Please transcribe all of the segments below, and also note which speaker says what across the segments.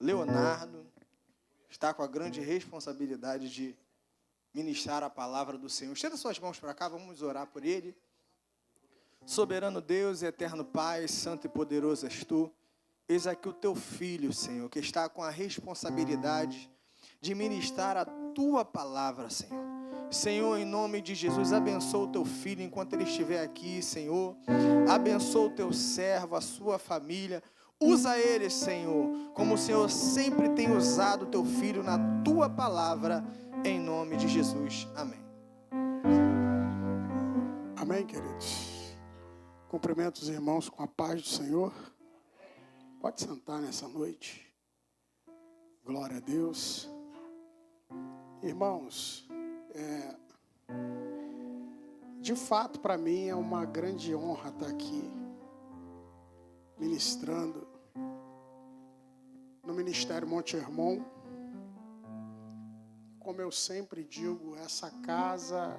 Speaker 1: Leonardo está com a grande responsabilidade de ministrar a palavra do Senhor. Estenda suas mãos para cá, vamos orar por ele. Soberano Deus e eterno Pai, santo e poderoso és tu. Eis aqui o teu filho, Senhor, que está com a responsabilidade de ministrar a tua palavra, Senhor. Senhor, em nome de Jesus, abençoa o teu filho enquanto ele estiver aqui, Senhor. Abençoa o teu servo, a sua família. Usa ele, Senhor, como o Senhor sempre tem usado o teu filho na tua palavra, em nome de Jesus. Amém.
Speaker 2: Amém, queridos. Cumprimento os irmãos com a paz do Senhor. Pode sentar nessa noite. Glória a Deus. Irmãos, de fato, para mim é uma grande honra estar aqui, ministrando no Ministério Monte Hermon. Como eu sempre digo, essa casa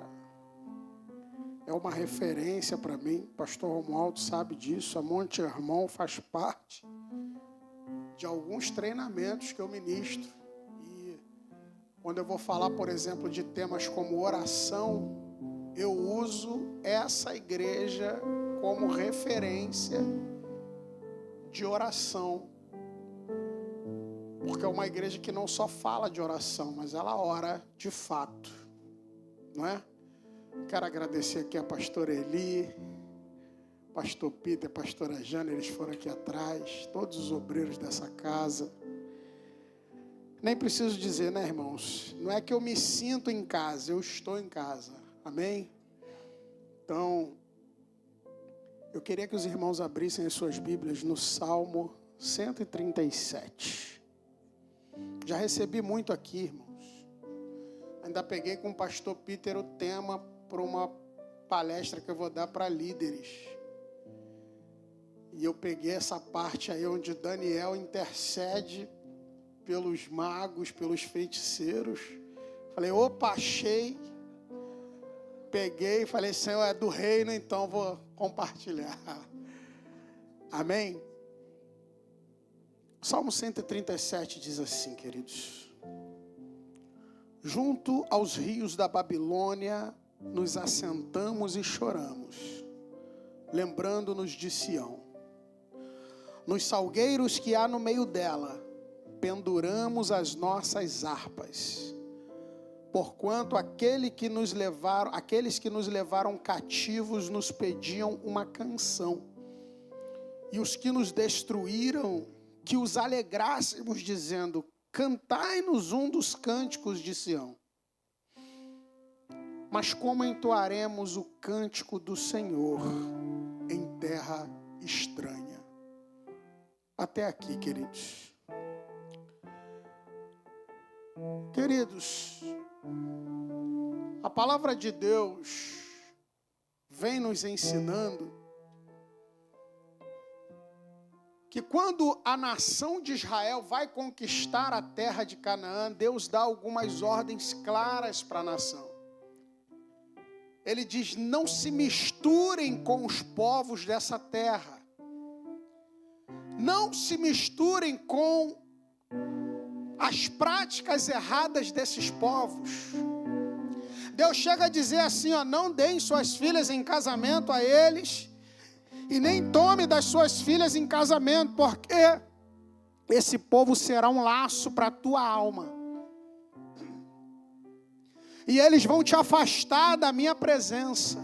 Speaker 2: é uma referência para mim. Pastor Romualdo sabe disso. A Monte Hermon faz parte de alguns treinamentos que eu ministro. E quando eu vou falar, por exemplo, de temas como oração, eu uso essa igreja como referência de oração. Porque é uma igreja que não só fala de oração, mas ela ora de fato, não é? Quero agradecer aqui a pastora Eli, pastor Peter, a pastora Jana, eles foram aqui atrás, todos os obreiros dessa casa. Nem preciso dizer, né, irmãos? Não é que eu me sinto em casa, eu estou em casa, amém? Então, eu queria que os irmãos abrissem as suas Bíblias no Salmo 137. Já recebi muito aqui, irmãos. Ainda peguei com o pastor Peter o tema para uma palestra que eu vou dar para líderes. E eu peguei essa parte aí onde Daniel intercede pelos magos, pelos feiticeiros. Falei, opa, achei. Peguei e falei, Senhor, é do reino, então vou compartilhar. Amém? Salmo 137 diz assim, queridos. Junto aos rios da Babilônia, nos assentamos e choramos, lembrando-nos de Sião. Nos salgueiros que há no meio dela, penduramos as nossas harpas. Porquanto aqueles que nos levaram cativos nos pediam uma canção. E os que nos destruíram, que os alegrássemos, dizendo, cantai-nos um dos cânticos de Sião. Mas como entoaremos o cântico do Senhor em terra estranha? Até aqui, queridos. Queridos, a palavra de Deus vem nos ensinando que quando a nação de Israel vai conquistar a terra de Canaã, Deus dá algumas ordens claras para a nação. Ele diz, não se misturem com os povos dessa terra. Não se misturem com as práticas erradas desses povos. Deus chega a dizer assim, ó, não deem suas filhas em casamento a eles, e nem tome das suas filhas em casamento, porque esse povo será um laço para a tua alma. E eles vão te afastar da minha presença.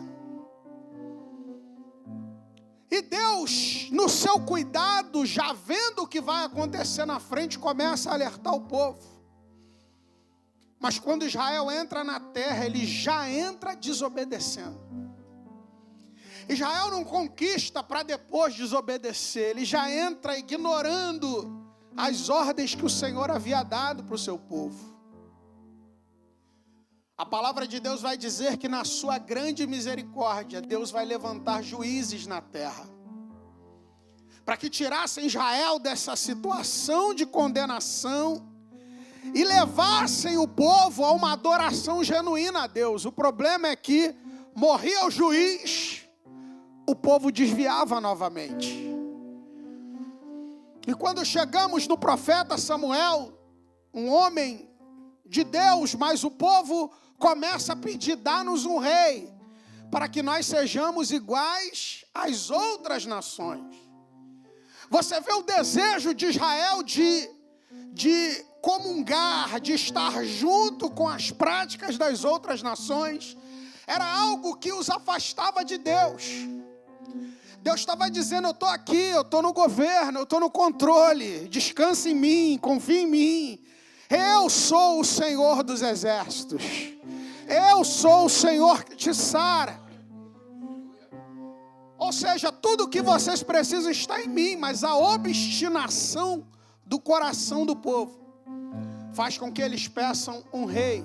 Speaker 2: E Deus, no seu cuidado, já vendo o que vai acontecer na frente, começa a alertar o povo. Mas quando Israel entra na terra, ele já entra desobedecendo. Israel não conquista para depois desobedecer, ele já entra ignorando as ordens que o Senhor havia dado para o seu povo. A palavra de Deus vai dizer que na sua grande misericórdia, Deus vai levantar juízes na terra, para que tirassem Israel dessa situação de condenação e levassem o povo a uma adoração genuína a Deus. O problema é que morria o juiz, o povo desviava novamente. E quando chegamos no profeta Samuel, um homem de Deus, mas o povo começa a pedir: dá-nos um rei, para que nós sejamos iguais às outras nações. Você vê o desejo de Israel de comungar, de estar junto com as práticas das outras nações. Era algo que os afastava de Deus. Deus estava dizendo: eu estou aqui, eu estou no governo, eu estou no controle, descansa em mim, confia em mim. Eu sou o Senhor dos exércitos. Eu sou o Senhor que te sara. Ou seja, tudo o que vocês precisam está em mim, mas a obstinação do coração do povo faz com que eles peçam um rei.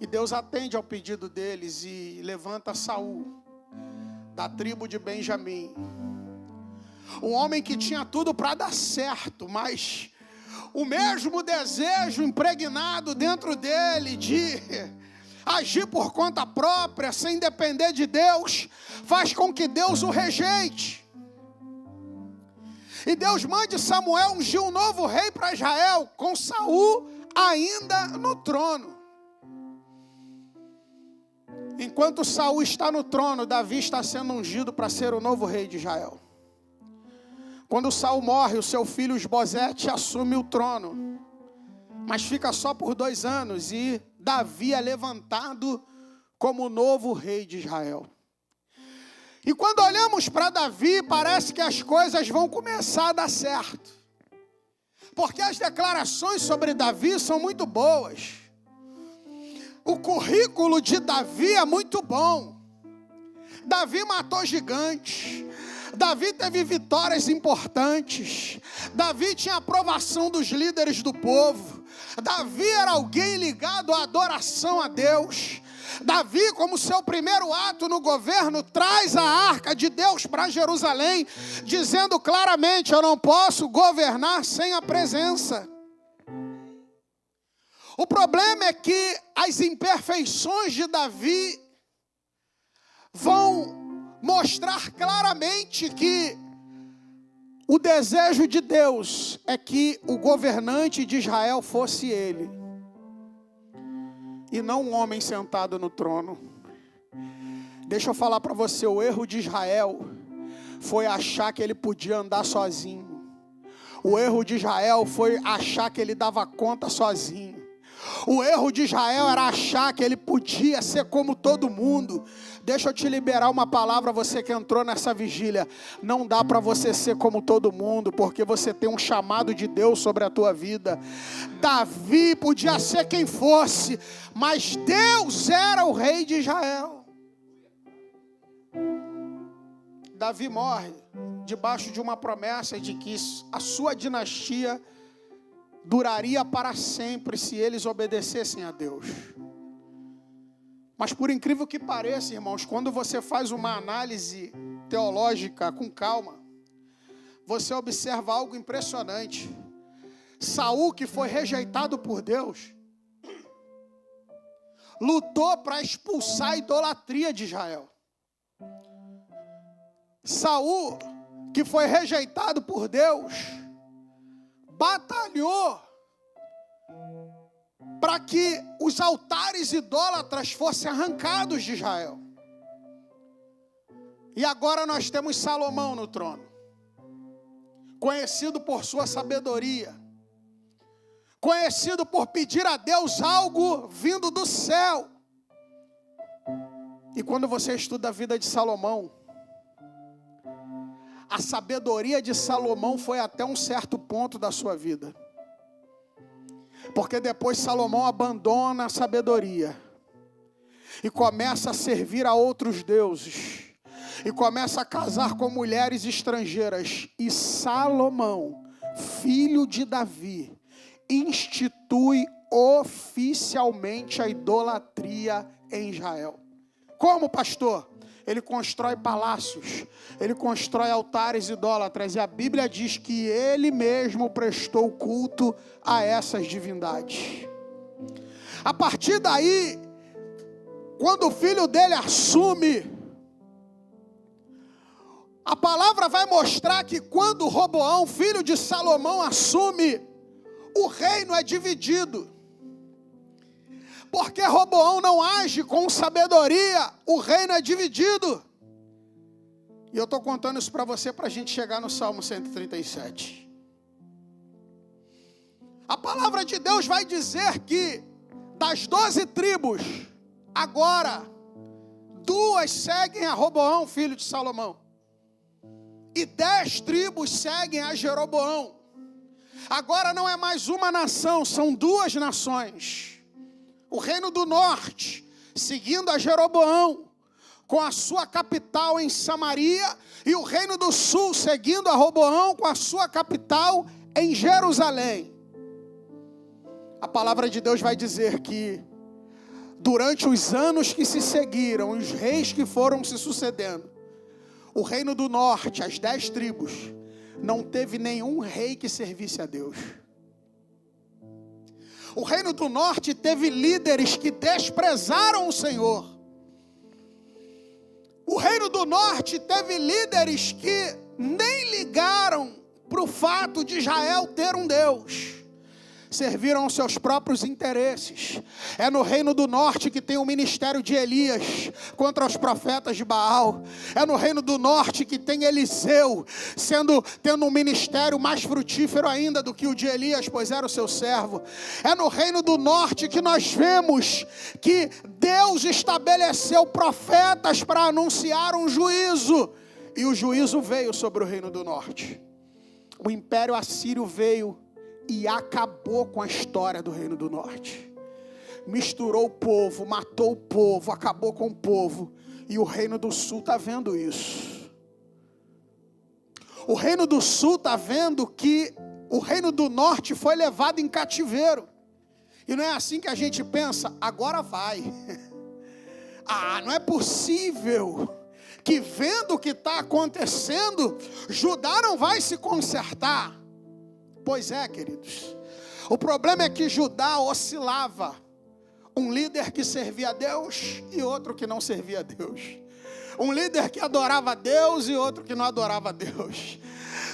Speaker 2: E Deus atende ao pedido deles e levanta Saul, da tribo de Benjamim. Um homem que tinha tudo para dar certo, mas o mesmo desejo impregnado dentro dele de agir por conta própria, sem depender de Deus, faz com que Deus o rejeite. E Deus manda Samuel ungir um novo rei para Israel, com Saul ainda no trono. Enquanto Saul está no trono, Davi está sendo ungido para ser o novo rei de Israel. Quando Saul morre, o seu filho Esbozete assume o trono, mas fica só por 2 anos, e Davi é levantado como o novo rei de Israel. E quando olhamos para Davi, parece que as coisas vão começar a dar certo, porque as declarações sobre Davi são muito boas. O currículo de Davi é muito bom. Davi matou gigantes. Davi teve vitórias importantes. Davi tinha aprovação dos líderes do povo. Davi era alguém ligado à adoração a Deus. Davi, como seu primeiro ato no governo, traz a arca de Deus para Jerusalém, dizendo claramente: eu não posso governar sem a presença. O problema é que as imperfeições de Davi vão mostrar claramente que o desejo de Deus é que o governante de Israel fosse ele, e não um homem sentado no trono. Deixa eu falar para você, o erro de Israel foi achar que ele podia andar sozinho. O erro de Israel foi achar que ele dava conta sozinho. O erro de Israel era achar que ele podia ser como todo mundo. Deixa eu te liberar uma palavra, você que entrou nessa vigília. Não dá para você ser como todo mundo, porque você tem um chamado de Deus sobre a tua vida. Davi podia ser quem fosse, mas Deus era o rei de Israel. Davi morre debaixo de uma promessa de que a sua dinastia duraria para sempre se eles obedecessem a Deus. Mas por incrível que pareça, irmãos, quando você faz uma análise teológica com calma, você observa algo impressionante. Saul, que foi rejeitado por Deus, lutou para expulsar a idolatria de Israel. Saul, que foi rejeitado por Deus, batalhou para que os altares idólatras fossem arrancados de Israel. E agora nós temos Salomão no trono, conhecido por sua sabedoria, conhecido por pedir a Deus algo vindo do céu. E quando você estuda a vida de Salomão, a sabedoria de Salomão foi até um certo ponto da sua vida. Porque depois Salomão abandona a sabedoria e começa a servir a outros deuses. E começa a casar com mulheres estrangeiras. E Salomão, filho de Davi, institui oficialmente a idolatria em Israel. Como, pastor? Ele constrói palácios, ele constrói altares idólatras, e a Bíblia diz que ele mesmo prestou culto a essas divindades. A partir daí, quando o filho dele assume, A palavra vai mostrar que quando Roboão, filho de Salomão, assume, o reino é dividido. Porque Roboão não age com sabedoria, o reino é dividido. E eu estou contando isso para você, para a gente chegar no Salmo 137. A palavra de Deus vai dizer que das 12 tribos, agora, 2 seguem a Roboão, filho de Salomão. E 10 tribos seguem a Jeroboão. Agora não é mais uma nação, são 2 nações. O reino do norte, seguindo a Jeroboão, com a sua capital em Samaria, e o reino do sul, seguindo a Roboão, com a sua capital em Jerusalém. A palavra de Deus vai dizer que, durante os anos que se seguiram, os reis que foram se sucedendo, o reino do norte, as 10 tribos, não teve nenhum rei que servisse a Deus. O reino do norte teve líderes que desprezaram o Senhor. O reino do norte teve líderes que nem ligaram para o fato de Israel ter um Deus. Serviram aos seus próprios interesses. É no reino do norte que tem o ministério de Elias contra os profetas de Baal. É no reino do norte que tem Eliseu tendo um ministério mais frutífero ainda do que o de Elias, pois era o seu servo. É no reino do norte que nós vemos que Deus estabeleceu profetas para anunciar um juízo. E o juízo veio sobre o reino do norte. O império assírio veio e acabou com a história do reino do norte. Misturou o povo, matou o povo, acabou com o povo. E o reino do sul está vendo isso. O reino do sul está vendo que o reino do norte foi levado em cativeiro. E não é assim que a gente pensa, agora vai. Não é possível que, vendo o que está acontecendo, Judá não vai se consertar. Pois é, queridos. O problema é que Judá oscilava. Um líder que servia a Deus e outro que não servia a Deus. Um líder que adorava a Deus e outro que não adorava a Deus.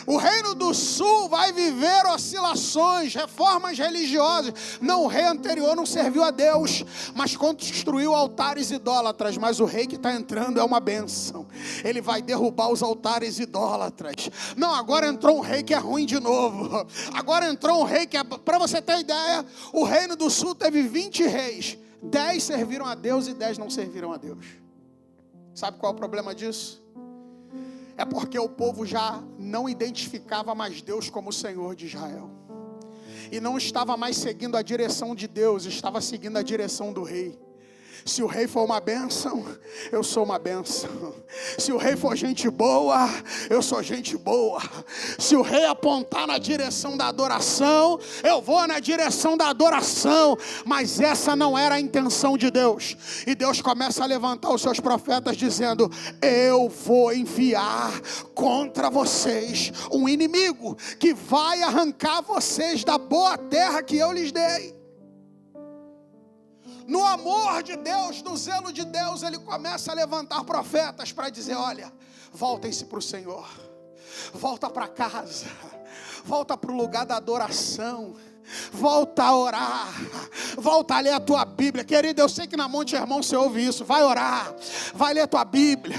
Speaker 2: O reino do sul vai viver oscilações, reformas religiosas. Não, o rei anterior não serviu a Deus, mas construiu altares idólatras. Mas o rei que está entrando é uma bênção. Ele vai derrubar os altares idólatras. Não, agora entrou um rei que é ruim de novo. Agora entrou um rei que é... Para você ter ideia, o reino do sul teve 20 reis. 10 serviram a Deus e 10 não serviram a Deus. Sabe qual é o problema disso? É porque o povo já não identificava mais Deus como o Senhor de Israel. E não estava mais seguindo a direção de Deus, estava seguindo a direção do rei. Se o rei for uma bênção, eu sou uma bênção. Se o rei for gente boa, eu sou gente boa. Se o rei apontar na direção da adoração, eu vou na direção da adoração. Mas essa não era a intenção de Deus. E Deus começa a levantar os seus profetas dizendo: eu vou enviar contra vocês um inimigo que vai arrancar vocês da boa terra que eu lhes dei. No amor de Deus, no zelo de Deus, ele começa a levantar profetas para dizer: olha, voltem-se para o Senhor, volta para casa, volta para o lugar da adoração, volta a orar, volta a ler a tua Bíblia. Querido, eu sei que na Monte Hermon você ouve isso. Vai orar, vai ler a tua Bíblia,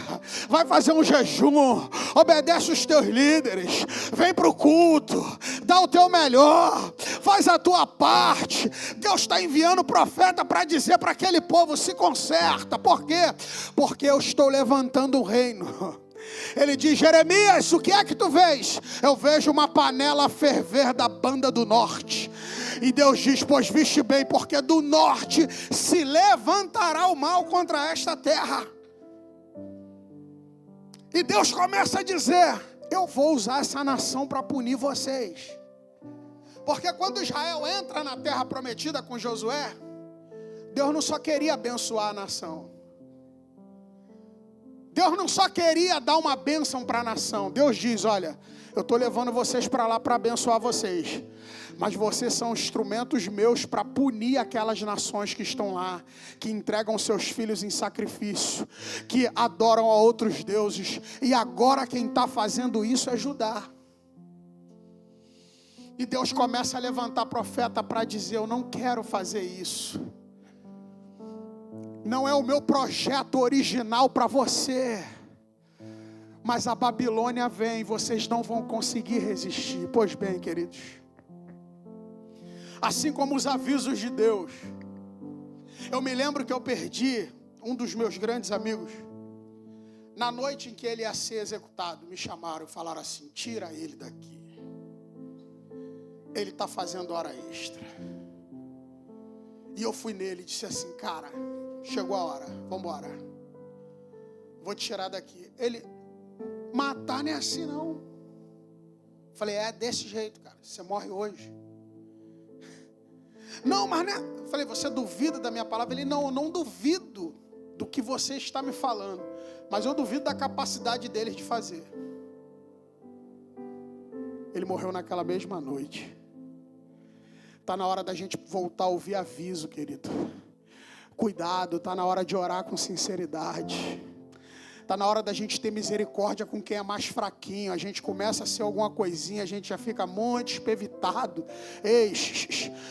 Speaker 2: vai fazer um jejum, obedece os teus líderes, vem para o culto, dá o teu melhor, faz a tua parte. Deus está enviando profeta para dizer para aquele povo: se conserta. Por quê? Porque eu estou levantando um reino. Ele diz: Jeremias, o que é que tu vês? Eu vejo uma panela ferver da banda do norte. E Deus diz: pois viste bem, porque do norte se levantará o mal contra esta terra. E Deus começa a dizer: eu vou usar essa nação para punir vocês. Porque quando Israel entra na terra prometida com Josué, Deus não só queria abençoar a nação. Deus não só queria dar uma bênção para a nação. Deus diz, olha, eu estou levando vocês para lá para abençoar vocês. Mas vocês são instrumentos meus para punir aquelas nações que estão lá, que entregam seus filhos em sacrifício, que adoram a outros deuses. E agora quem está fazendo isso é Judá. E Deus começa a levantar profeta para dizer, eu não quero fazer isso. Não é o meu projeto original para você. Mas a Babilônia vem, vocês não vão conseguir resistir. Pois bem, queridos. Assim como os avisos de Deus. Eu me lembro que eu perdi um dos meus grandes amigos. Na noite em que ele ia ser executado, me chamaram e falaram assim, tira ele daqui. Ele está fazendo hora extra. E eu fui nele e disse assim, cara, chegou a hora, vamos embora. Vou te tirar daqui. Ele, matar não é assim não. Falei, é desse jeito, cara, você morre hoje. Não, mas né? Falei, você duvida da minha palavra? Ele, não, eu não duvido do que você está me falando, mas eu duvido da capacidade deles de fazer. Ele morreu naquela mesma noite. Está na hora da gente voltar a ouvir aviso, querido. Cuidado, está na hora de orar com sinceridade. Está na hora da gente ter misericórdia com quem é mais fraquinho. A gente começa a ser alguma coisinha, a gente já fica muito espevitado. Ei,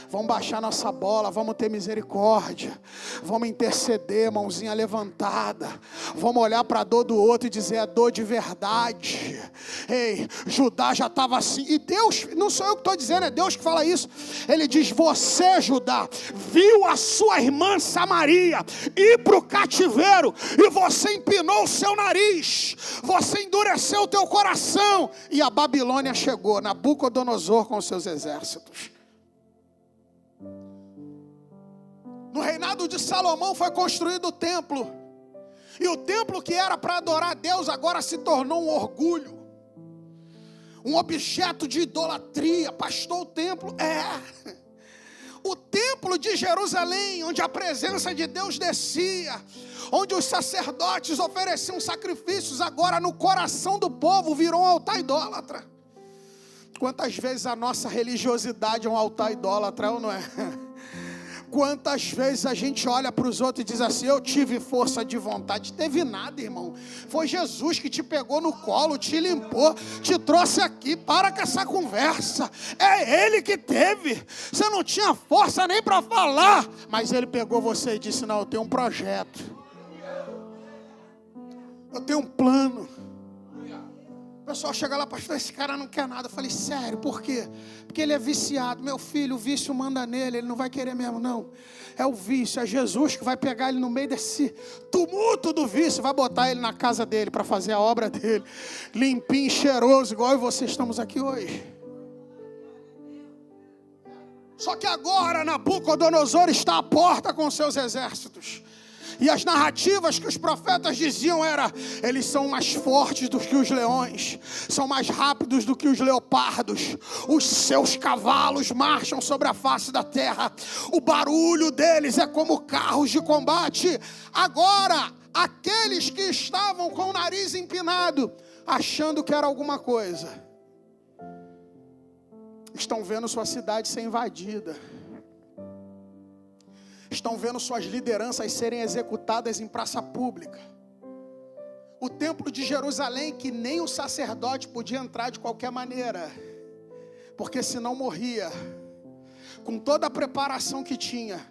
Speaker 2: vamos baixar nossa bola, vamos ter misericórdia. Vamos interceder, mãozinha levantada. Vamos olhar para a dor do outro e dizer, é dor de verdade. Ei, Judá já estava assim. E Deus, não sou eu que estou dizendo, é Deus que fala isso. Ele diz, você, Judá, viu a sua irmã Samaria ir para o cativeiro e você empinou o seu nariz, você endureceu o teu coração, e a Babilônia chegou, Nabucodonosor com seus exércitos. No reinado de Salomão foi construído o templo, e o templo que era para adorar a Deus agora se tornou um orgulho, um objeto de idolatria. Pastor, o templo o templo de Jerusalém, onde a presença de Deus descia, onde os sacerdotes ofereciam sacrifícios, agora no coração do povo virou um altar idólatra. Quantas vezes a nossa religiosidade é um altar idólatra, ou não é? Quantas vezes a gente olha para os outros e diz assim, eu tive força de vontade. Teve nada, irmão. Foi Jesus que te pegou no colo, te limpou, te trouxe aqui. Para com essa conversa. É Ele que teve. Você não tinha força nem para falar, mas Ele pegou você e disse, não, eu tenho um projeto. Eu tenho um plano. O pessoal chega lá, pastor, esse cara não quer nada. Eu falei, sério, por quê? Porque ele é viciado. Meu filho, o vício manda nele, ele não vai querer mesmo, não. É o vício, é Jesus que vai pegar ele no meio desse tumulto do vício, vai botar ele na casa dele para fazer a obra dele. Limpinho, cheiroso, igual eu e você estamos aqui hoje. Só que agora Nabucodonosor está à porta com seus exércitos. E as narrativas que os profetas diziam era, eles são mais fortes do que os leões, são mais rápidos do que os leopardos, os seus cavalos marcham sobre a face da terra, o barulho deles é como carros de combate. Agora, aqueles que estavam com o nariz empinado, achando que era alguma coisa, estão vendo sua cidade ser invadida. Estão vendo suas lideranças serem executadas em praça pública. O templo de Jerusalém, que nem o sacerdote podia entrar de qualquer maneira, porque senão morria, com toda a preparação que tinha.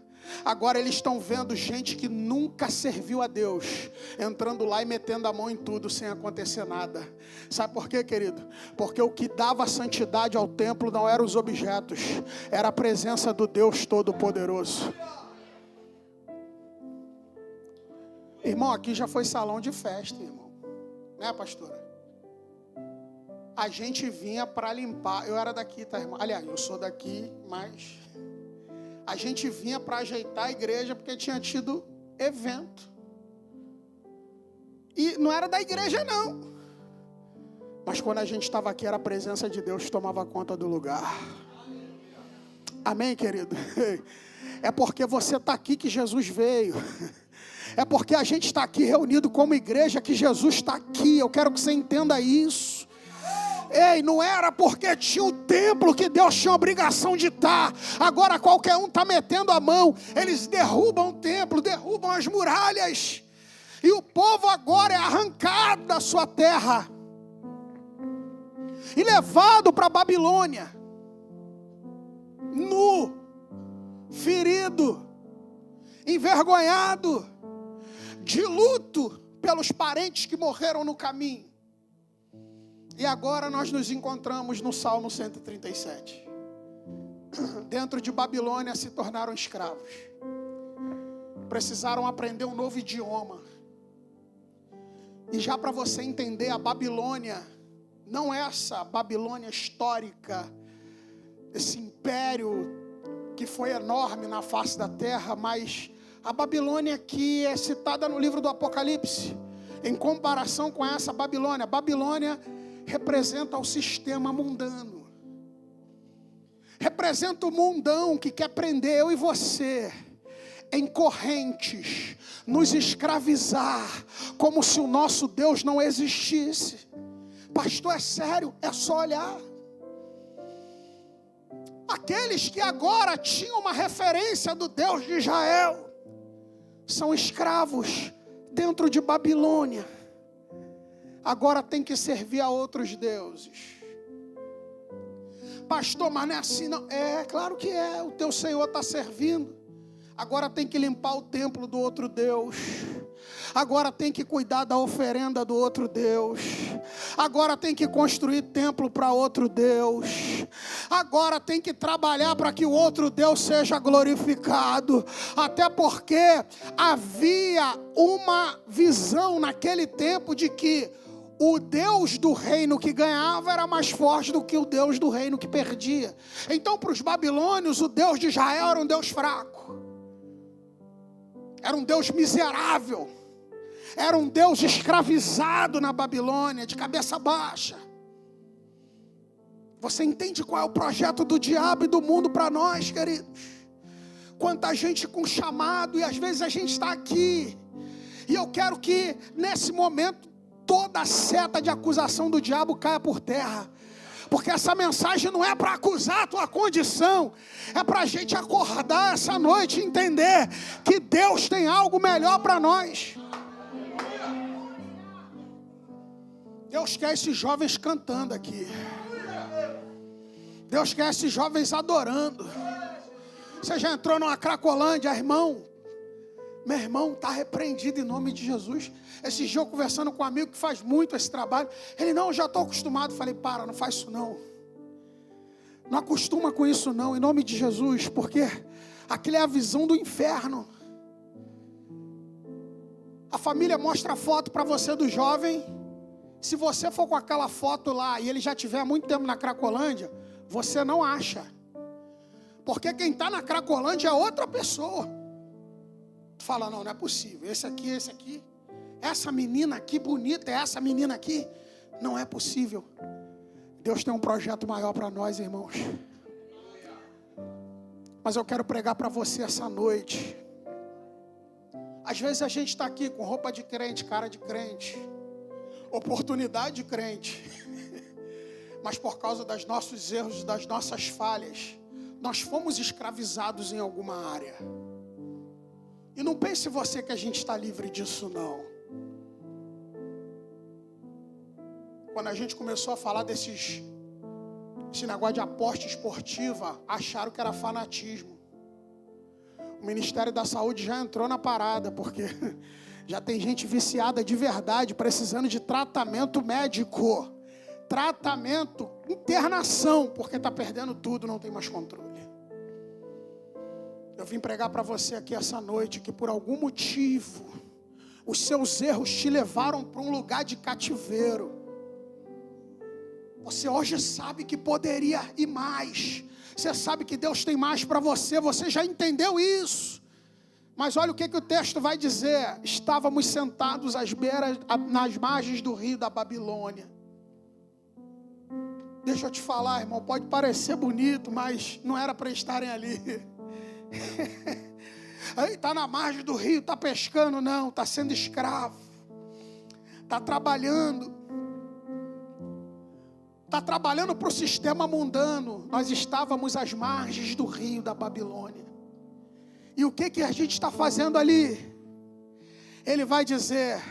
Speaker 2: Agora eles estão vendo gente que nunca serviu a Deus, entrando lá e metendo a mão em tudo sem acontecer nada. Sabe por quê, querido? Porque o que dava santidade ao templo não eram os objetos, era a presença do Deus Todo-Poderoso. Irmão, aqui já foi salão de festa, irmão. Né, pastora? A gente vinha para limpar. Eu era daqui, tá, irmão? Aliás, eu sou daqui, mas a gente vinha para ajeitar a igreja porque tinha tido evento. E não era da igreja, não. Mas quando a gente estava aqui, era a presença de Deus que tomava conta do lugar. Amém, querido? É porque você está aqui que Jesus veio. É porque a gente está aqui reunido como igreja que Jesus está aqui. Eu quero que você entenda isso. Ei, não era porque tinha o templo que Deus tinha obrigação de estar. Agora qualquer um está metendo a mão. Eles derrubam o templo, derrubam as muralhas. E o povo agora é arrancado da sua terra e levado para a Babilônia, nu, ferido, envergonhado, de luto pelos parentes que morreram no caminho. E agora nós nos encontramos no Salmo 137. Dentro de Babilônia se tornaram escravos. Precisaram aprender um novo idioma. E já para você entender, a Babilônia, não essa Babilônia histórica, esse império que foi enorme na face da terra, mas a Babilônia que é citada no livro do Apocalipse, em comparação com essa Babilônia. Babilônia representa o sistema mundano. Representa o mundão que quer prender eu e você em correntes, nos escravizar, como se o nosso Deus não existisse. Pastor, é sério? É só olhar. Aqueles que agora tinham uma referência do Deus de Israel, são escravos dentro de Babilônia. Agora tem que servir a outros deuses. Pastor, mas não é assim não. É, claro que é. O teu Senhor está servindo. Agora tem que limpar o templo do outro Deus. Agora tem que cuidar da oferenda do outro Deus. Agora tem que construir templo para outro Deus. Agora tem que trabalhar para que o outro Deus seja glorificado. Até porque havia uma visão naquele tempo de que o Deus do reino que ganhava era mais forte do que o Deus do reino que perdia. Então, para os babilônios, o Deus de Israel era um Deus fraco. Era um Deus miserável. Era um Deus escravizado na Babilônia, de cabeça baixa. Você entende qual é o projeto do diabo e do mundo para nós, queridos? Quanta gente com chamado, e às vezes a gente está aqui. E eu quero que nesse momento toda a seta de acusação do diabo caia por terra. Porque essa mensagem não é para acusar a tua condição. É para a gente acordar essa noite e entender que Deus tem algo melhor para nós. Deus quer esses jovens cantando aqui. Deus quer esses jovens adorando. Você já entrou numa Cracolândia, irmão? Meu irmão, está repreendido em nome de Jesus. Esse dia eu conversando com um amigo que faz muito esse trabalho. Ele, não, eu já estou acostumado. Falei, para, não faz isso não. Não acostuma com isso não, em nome de Jesus. Porque aquilo é a visão do inferno. A família mostra a foto para você do jovem. Se você for com aquela foto lá e ele já tiver muito tempo na Cracolândia, você não acha. Porque quem está na Cracolândia é outra pessoa. Tu fala, não é possível. Esse aqui, essa menina aqui bonita, essa menina aqui. Não é possível. Deus tem um projeto maior para nós, irmãos. Mas eu quero pregar para você essa noite. Às vezes a gente está aqui com roupa de crente, cara de crente, oportunidade de crente. Mas por causa dos nossos erros, das nossas falhas, nós fomos escravizados em alguma área. E não pense você que a gente está livre disso, não. Quando a gente começou a falar esse negócio de aposta esportiva, acharam que era fanatismo. O Ministério da Saúde já entrou na parada, porque já tem gente viciada de verdade, precisando de tratamento médico. Tratamento, internação, porque está perdendo tudo, não tem mais controle. Eu vim pregar para você aqui essa noite que por algum motivo os seus erros te levaram para um lugar de cativeiro. Você hoje sabe que poderia ir mais. Você sabe que Deus tem mais para você. Você já entendeu isso. Mas olha o que o texto vai dizer. Estávamos sentados nas margens do rio da Babilônia. Deixa eu te falar, irmão. Pode parecer bonito, mas não era para estarem ali. Aí está na margem do rio, está pescando, não, está sendo escravo, está trabalhando para o sistema mundano. Nós estávamos às margens do rio da Babilônia. E o que a gente está fazendo ali? Ele vai dizer: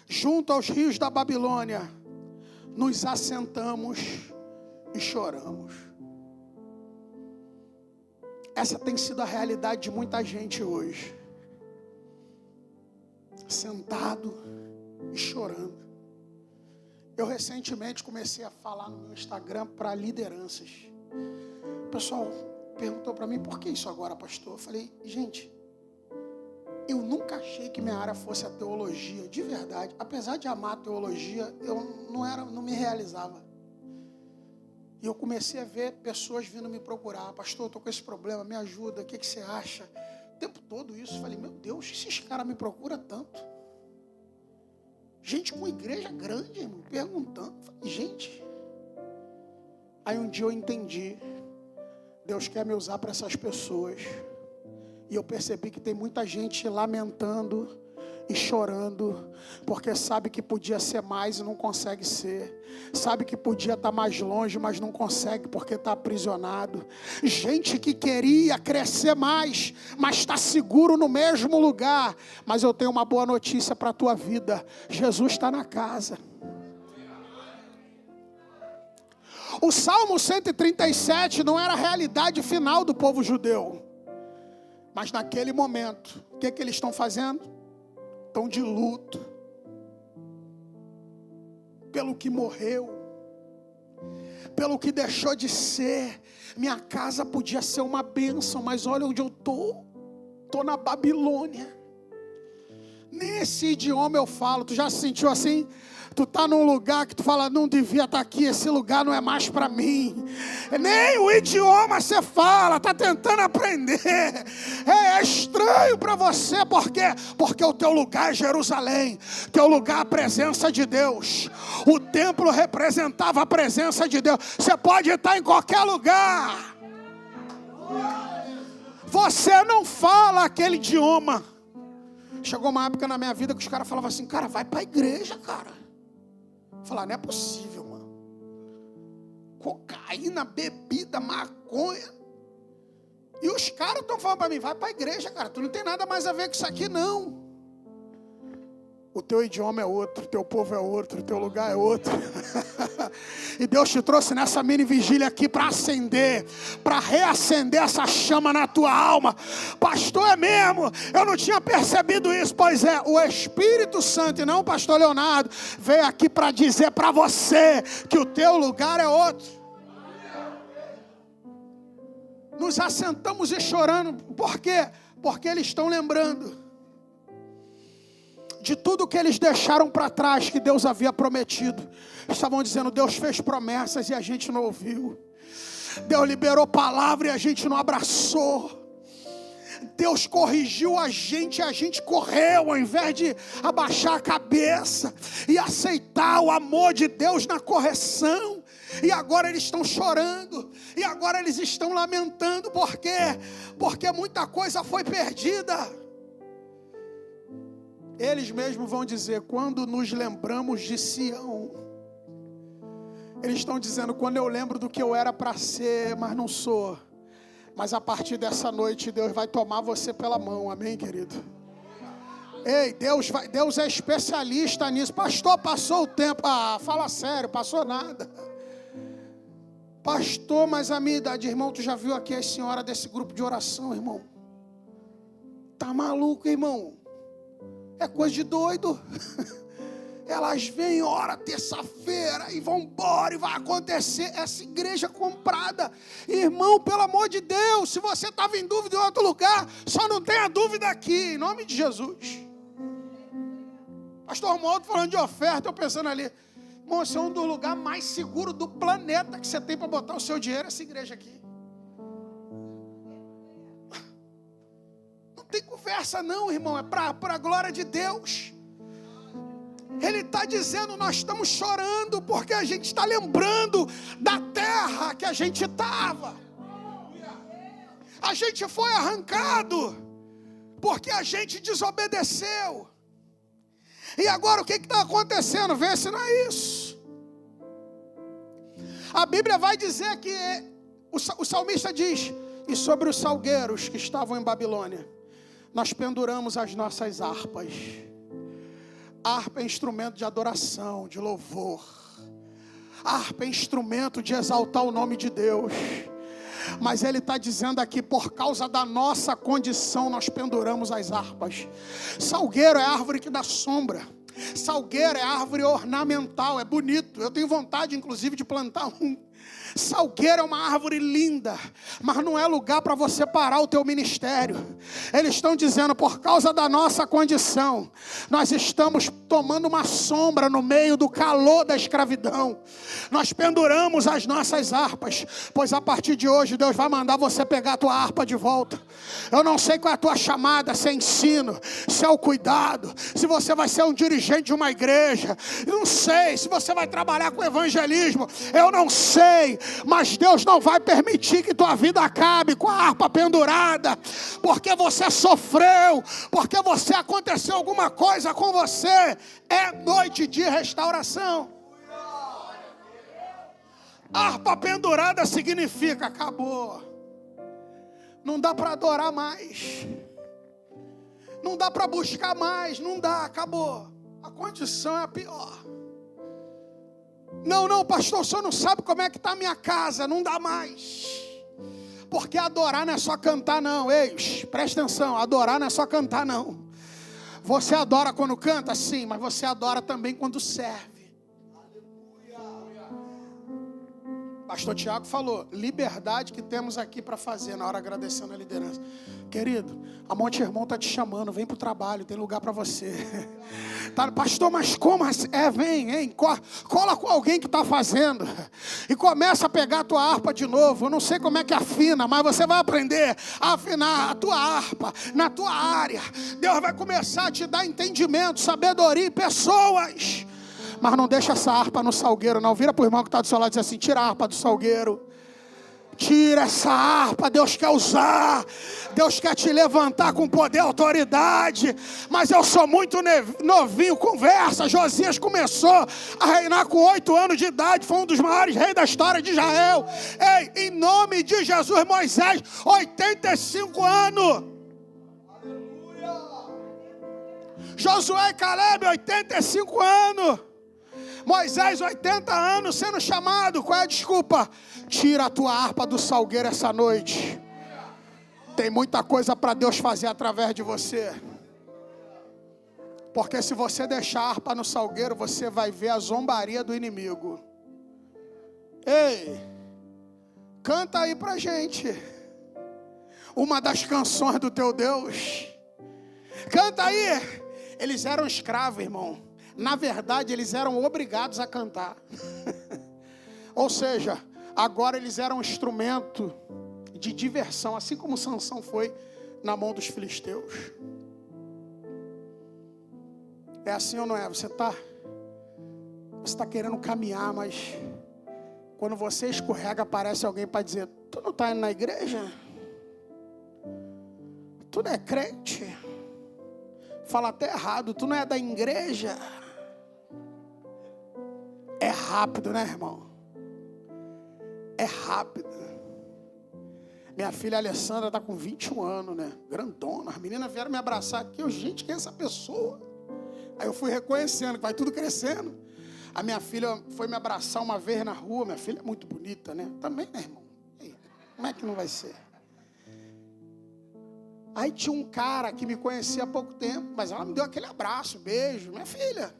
Speaker 2: junto aos rios da Babilônia, nos assentamos e choramos. Essa tem sido a realidade de muita gente hoje. Sentado e chorando. Eu recentemente comecei a falar no meu Instagram para lideranças. O pessoal perguntou para mim: por que isso agora, pastor? Eu falei: gente, eu nunca achei que minha área fosse a teologia, de verdade. Apesar de amar a teologia, eu não me realizava. E eu comecei a ver pessoas vindo me procurar: pastor, eu estou com esse problema, me ajuda, o que você acha? O tempo todo isso, eu falei: meu Deus, esses caras me procuram tanto. Gente com igreja grande, irmão, perguntando. Eu falei: gente. Aí um dia eu entendi, Deus quer me usar para essas pessoas. E eu percebi que tem muita gente lamentando e chorando, porque sabe que podia ser mais e não consegue ser. Sabe que podia estar mais longe, mas não consegue porque está aprisionado. Gente que queria crescer mais, mas está seguro no mesmo lugar. Mas eu tenho uma boa notícia para a tua vida: Jesus está na casa. O Salmo 137 não era a realidade final do povo judeu. Mas naquele momento, o que eles estão fazendo? Estão de luto pelo que morreu, pelo que deixou de ser. Minha casa podia ser uma bênção, mas olha onde eu estou na Babilônia. Nesse idioma eu falo. Tu já se sentiu assim? Tu tá num lugar que tu fala: não devia estar aqui, esse lugar não é mais para mim. Nem o idioma você fala, tá tentando aprender. É estranho para você, por quê? Porque o teu lugar é Jerusalém, teu lugar é a presença de Deus. O templo representava a presença de Deus. Você pode estar em qualquer lugar, você não fala aquele idioma. Chegou uma época na minha vida que os caras falavam assim: cara, vai para a igreja, cara. Falar: não é possível, mano. Cocaína, bebida, maconha. E os caras estão falando para mim: vai para a igreja, cara. Tu não tem nada mais a ver com isso aqui, não. O teu idioma é outro, o teu povo é outro, o teu lugar é outro. E Deus te trouxe nessa mini vigília aqui para acender, para reacender essa chama na tua alma. Pastor, é mesmo? Eu não tinha percebido isso. Pois é, o Espírito Santo, e não o pastor Leonardo, veio aqui para dizer para você que o teu lugar é outro. Nos assentamos e chorando. Por quê? Porque eles estão lembrando de tudo que eles deixaram para trás, que Deus havia prometido. Estavam dizendo: Deus fez promessas e a gente não ouviu. Deus liberou palavra e a gente não abraçou. Deus corrigiu a gente e a gente correu, ao invés de abaixar a cabeça e aceitar o amor de Deus na correção. E agora eles estão chorando, e agora eles estão lamentando. Por quê? Porque muita coisa foi perdida. Eles mesmos vão dizer: quando nos lembramos de Sião. Eles estão dizendo: quando eu lembro do que eu era para ser, mas não sou. Mas a partir dessa noite, Deus vai tomar você pela mão. Amém, querido? Ei, Deus é especialista nisso. Pastor, passou o tempo. Ah, fala sério, passou nada. Pastor, mas a minha idade, irmão, tu já viu aqui a senhora desse grupo de oração, irmão? Tá maluco, irmão? É coisa de doido. Elas vêm, ora, terça-feira, e vão embora, e vai acontecer. Essa igreja comprada. Irmão, pelo amor de Deus, se você estava em dúvida em outro lugar, só não tenha dúvida aqui, em nome de Jesus. Pastor Romualdo falando de oferta, eu pensando ali: irmão, esse é um dos lugares mais seguros do planeta que você tem para botar o seu dinheiro, essa igreja aqui. Não tem conversa não, irmão, é para a glória de Deus. Ele está dizendo: nós estamos chorando porque a gente está lembrando da terra que a gente estava. A gente foi arrancado porque a gente desobedeceu. E agora o que está acontecendo? Vê se não é isso. A Bíblia vai dizer que o salmista diz: e sobre os salgueiros que estavam em Babilônia, nós penduramos as nossas harpas. Harpa é instrumento de adoração, de louvor. Harpa é instrumento de exaltar o nome de Deus. Mas ele está dizendo aqui, por causa da nossa condição, nós penduramos as harpas. Salgueiro é árvore que dá sombra. Salgueiro é árvore ornamental, é bonito. Eu tenho vontade, inclusive, de plantar um. Salgueiro é uma árvore linda, mas não é lugar para você parar o teu ministério. Eles estão dizendo, por causa da nossa condição, nós estamos tomando uma sombra no meio do calor da escravidão. Nós penduramos as nossas harpas, pois a partir de hoje Deus vai mandar você pegar a tua harpa de volta. Eu não sei qual é a tua chamada, se é ensino, se é o cuidado, se você vai ser um dirigente de uma igreja, eu não sei, se você vai trabalhar com evangelismo, eu não sei, mas Deus não vai permitir que tua vida acabe com a harpa pendurada, porque você sofreu, porque você aconteceu alguma coisa com você. É noite de restauração. Harpa pendurada significa acabou. Não dá para adorar mais. Não dá para buscar mais. Não dá, acabou. A condição é a pior. Não, pastor, o senhor não sabe como é que está a minha casa. Não dá mais. Porque adorar não é só cantar não. Ei, presta atenção, adorar não é só cantar não. Você adora quando canta? Sim, mas você adora também quando serve. Pastor Tiago falou, liberdade que temos aqui para fazer na hora agradecendo a liderança. Querido, a Monte Irmão está te chamando, vem para o trabalho, tem lugar para você. Tá, pastor, mas como assim? Vem, cola com alguém que está fazendo. E começa a pegar a tua harpa de novo. Eu não sei como é que afina, mas você vai aprender a afinar a tua harpa na tua área. Deus vai começar a te dar entendimento, sabedoria e pessoas. Mas não deixa essa harpa no salgueiro, não. Vira para o irmão que está do seu lado e diz assim, tira a harpa do salgueiro. Tira essa harpa, Deus quer usar. Deus quer te levantar com poder e autoridade. Mas eu sou muito novinho, conversa. Josias começou a reinar com 8 anos de idade. Foi um dos maiores reis da história de Israel. Ei, em nome de Jesus, Moisés, 85 anos. Josué e Caleb, 85 anos. Moisés, 80 anos, sendo chamado. Qual é a desculpa? Tira a tua harpa do salgueiro essa noite. Tem muita coisa para Deus fazer através de você. Porque se você deixar a harpa no salgueiro, você vai ver a zombaria do inimigo. Ei, canta aí pra gente uma das canções do teu Deus. Canta aí. Eles eram escravos, irmão. Na verdade, eles eram obrigados a cantar. Ou seja, agora eles eram um instrumento de diversão, assim como Sansão foi na mão dos filisteus. É assim ou não é? Você está querendo caminhar, mas quando você escorrega, aparece alguém para dizer, tu não está indo na igreja? Tu não é crente? Fala até errado, tu não é da igreja? É rápido, né, irmão? É rápido. Minha filha Alessandra está com 21 anos, né? Grandona. As meninas vieram me abraçar aqui. Eu, gente, quem é essa pessoa? Aí eu fui reconhecendo, que vai tudo crescendo. A minha filha foi me abraçar uma vez na rua. Minha filha é muito bonita, né? Também, né, irmão? E como é que não vai ser? Aí tinha um cara que me conhecia há pouco tempo, mas ela me deu aquele abraço, beijo. Minha filha.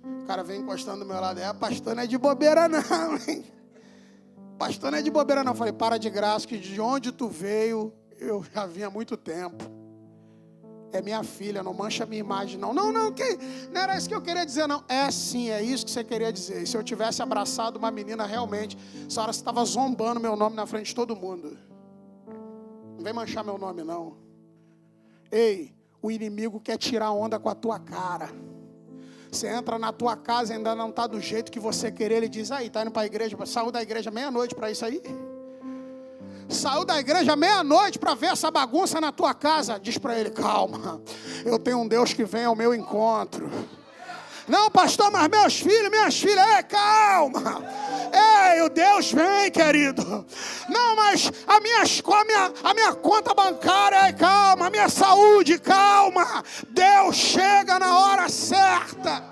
Speaker 2: O cara vem encostando do meu lado. Pastor, não é de bobeira não, hein? Pastor, não é de bobeira não. Eu falei, para de graça, que de onde tu veio, eu já vim há muito tempo. É minha filha, não mancha a minha imagem não. Não era isso que eu queria dizer não. É sim, é isso que você queria dizer. Se eu tivesse abraçado uma menina realmente, essa hora você estava zombando meu nome na frente de todo mundo. Não vem manchar meu nome não. Ei, o inimigo quer tirar onda com a tua cara. Você entra na tua casa e ainda não está do jeito que você querer. Ele diz, aí, está indo para a igreja, saiu da igreja meia-noite para isso aí? Saiu da igreja meia-noite para ver essa bagunça na tua casa. Diz para ele: calma, eu tenho um Deus que vem ao meu encontro. Não, pastor, mas meus filhos, minhas filhas, calma. O Deus vem, querido. Não, mas a minha conta bancária, calma. A minha saúde, calma. Deus chega na hora certa.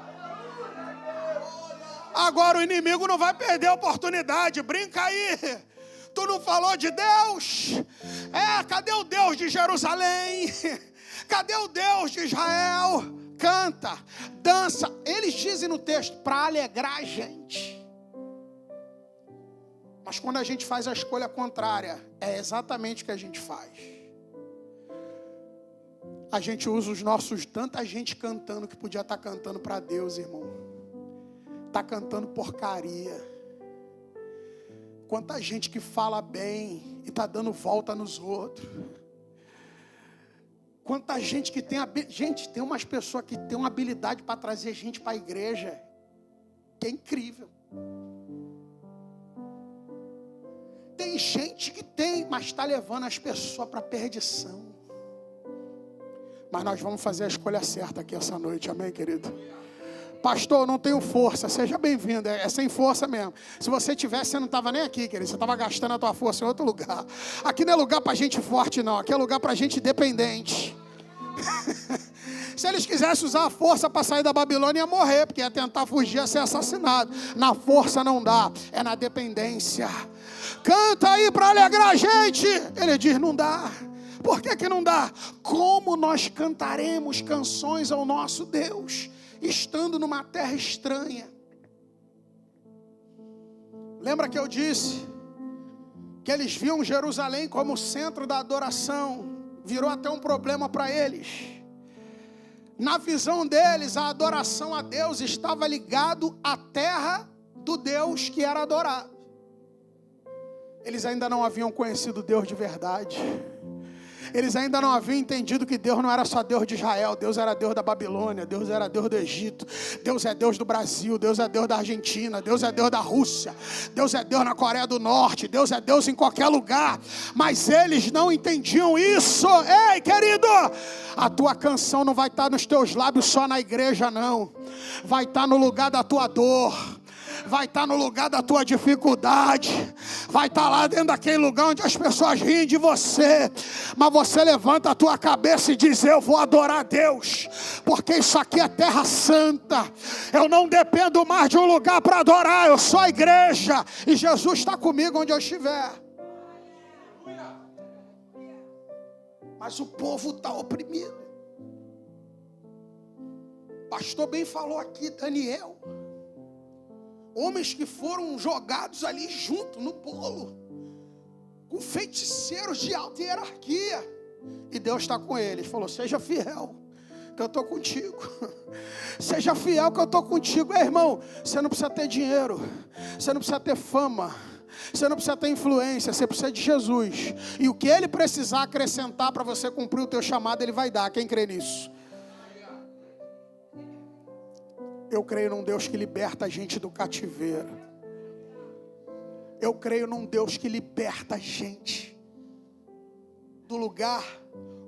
Speaker 2: Agora o inimigo não vai perder a oportunidade. Brinca aí. Tu não falou de Deus? Cadê o Deus de Jerusalém? Cadê o Deus de Israel? Canta, dança. Eles dizem no texto, para alegrar a gente. Mas quando a gente faz a escolha contrária, é exatamente o que a gente faz. A gente usa os nossos, tanta gente cantando que podia estar cantando para Deus, irmão. Está cantando porcaria. Quanta gente que fala bem e está dando volta nos outros. Quanta gente que tem... Gente, tem umas pessoas que tem uma habilidade para trazer gente para a igreja, que é incrível. Tem gente que tem, mas está levando as pessoas para a perdição. Mas nós vamos fazer a escolha certa aqui essa noite, amém, querido? Pastor, eu não tenho força. Seja bem-vindo, é sem força mesmo. Se você tivesse, você não estava nem aqui, querido. Você estava gastando a tua força em outro lugar. Aqui não é lugar para gente forte, não. Aqui é lugar para gente dependente. Se eles quisessem usar a força para sair da Babilônia, ia morrer, porque ia tentar fugir, ia ser assassinado. Na força não dá, é na dependência. Canta aí para alegrar a gente. Ele diz, não dá. Por que não dá? Como nós cantaremos canções ao nosso Deus, estando numa terra estranha? Lembra que eu disse que eles viam Jerusalém como centro da adoração? Virou até um problema para eles. Na visão deles, a adoração a Deus estava ligado à terra do Deus que era adorado. Eles ainda não haviam conhecido Deus de verdade. Eles ainda não haviam entendido que Deus não era só Deus de Israel. Deus era Deus da Babilônia, Deus era Deus do Egito, Deus é Deus do Brasil, Deus é Deus da Argentina, Deus é Deus da Rússia, Deus é Deus na Coreia do Norte, Deus é Deus em qualquer lugar. Mas eles não entendiam isso. Ei, querido, a tua canção não vai estar nos teus lábios só na igreja, não. Vai estar no lugar da tua dor, vai estar no lugar da tua dificuldade, vai estar lá dentro daquele lugar onde as pessoas riem de você, mas você levanta a tua cabeça e diz, eu vou adorar a Deus, porque isso aqui é terra santa, eu não dependo mais de um lugar para adorar, eu sou a igreja, e Jesus está comigo onde eu estiver. Mas o povo está oprimido. Pastor bem falou aqui, Daniel. Homens que foram jogados ali junto no bolo, com feiticeiros de alta hierarquia. E Deus está com eles. Falou, seja fiel, que eu estou contigo. Seja fiel que eu estou contigo. Irmão, você não precisa ter dinheiro, você não precisa ter fama, você não precisa ter influência, você precisa de Jesus. E o que Ele precisar acrescentar para você cumprir o teu chamado, Ele vai dar. Quem crê nisso? Eu creio num Deus que liberta a gente do cativeiro. Eu creio num Deus que liberta a gente do lugar